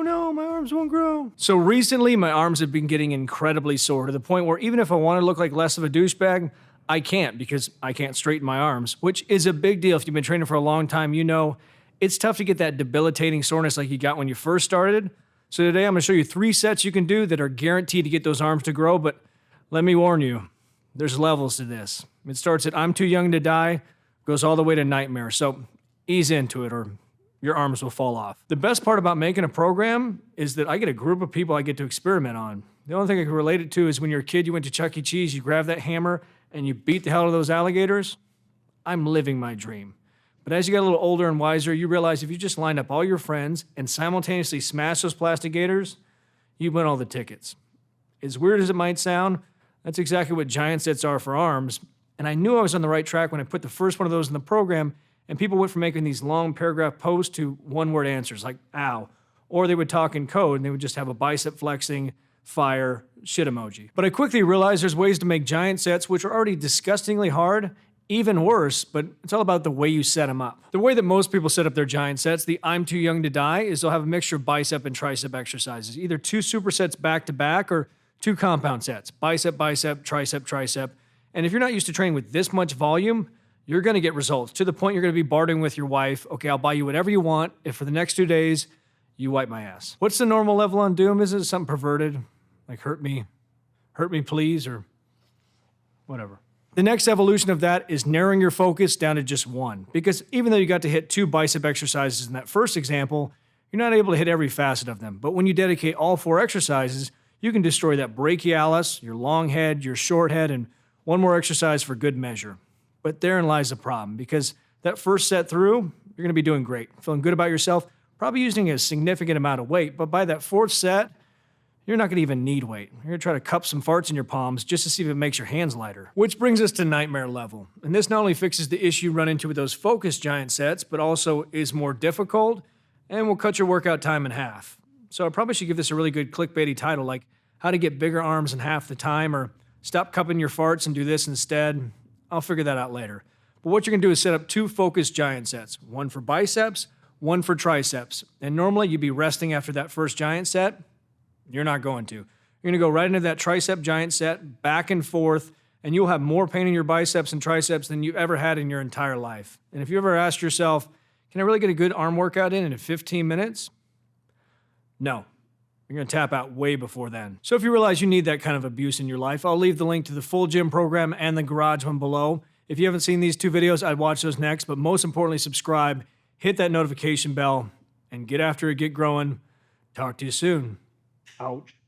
no, my arms won't grow. So recently, my arms have been getting incredibly sore to the point where even if I want to look like less of a douchebag, I can't because I can't straighten my arms, which is a big deal. If you've been training for a long time, you know it's tough to get that debilitating soreness like you got when you first started. So today I'm going to show you 3 sets you can do that are guaranteed to get those arms to grow, but let me warn you, there's levels to this. It starts at I'm too young to die, goes all the way to nightmare. So ease into it or your arms will fall off. The best part about making a program is that I get a group of people I get to experiment on. The only thing I can relate it to is when you're a kid, you went to Chuck E. Cheese, you grab that hammer and you beat the hell out of those alligators. I'm living my dream. But as you get a little older and wiser, you realize if you just lined up all your friends and simultaneously smash those plastic gators, you win all the tickets. As weird as it might sound, that's exactly what giant sets are for arms. And I knew I was on the right track when I put the first one of those in the program, and people went from making these long paragraph posts to one-word answers like, ow. Or they would talk in code and they would just have a bicep flexing, fire, shit emoji. But I quickly realized there's ways to make giant sets, which are already disgustingly hard, even worse, but it's all about the way you set them up. The way that most people set up their giant sets, the I'm too young to die, is they'll have a mixture of bicep and tricep exercises, either 2 supersets back to back or 2 compound sets, bicep, bicep, tricep, tricep. And if you're not used to training with this much volume, you're gonna get results to the point you're gonna be bartering with your wife, okay, I'll buy you whatever you want if for the next 2 days, you wipe my ass. What's the normal level on Doom? Is it something perverted? Like hurt me please, or whatever. The next evolution of that is narrowing your focus down to just one. Because even though you got to hit 2 bicep exercises in that first example, you're not able to hit every facet of them. But when you dedicate all 4 exercises, you can destroy that brachialis, your long head, your short head, and one more exercise for good measure. But therein lies the problem, because that first set through, you're gonna be doing great, feeling good about yourself, probably using a significant amount of weight, but by that 4th set, you're not gonna even need weight. You're gonna try to cup some farts in your palms just to see if it makes your hands lighter. Which brings us to nightmare level. And this not only fixes the issue you run into with those focused giant sets, but also is more difficult and will cut your workout time in half. So I probably should give this a really good clickbaity title, like how to get bigger arms in half the time, or stop cupping your farts and do this instead. I'll figure that out later. But what you're gonna do is set up 2 focused giant sets, one for biceps, one for triceps. And normally you'd be resting after that first giant set. You're not going to. You're gonna go right into that tricep giant set, back and forth, and you'll have more pain in your biceps and triceps than you've ever had in your entire life. And if you ever asked yourself, can I really get a good arm workout in 15 minutes? No. You're gonna tap out way before then. So if you realize you need that kind of abuse in your life, I'll leave the link to the full gym program and the garage one below. If you haven't seen these 2 videos, I'd watch those next, but most importantly, subscribe, hit that notification bell, and get after it, get growing. Talk to you soon. Ouch.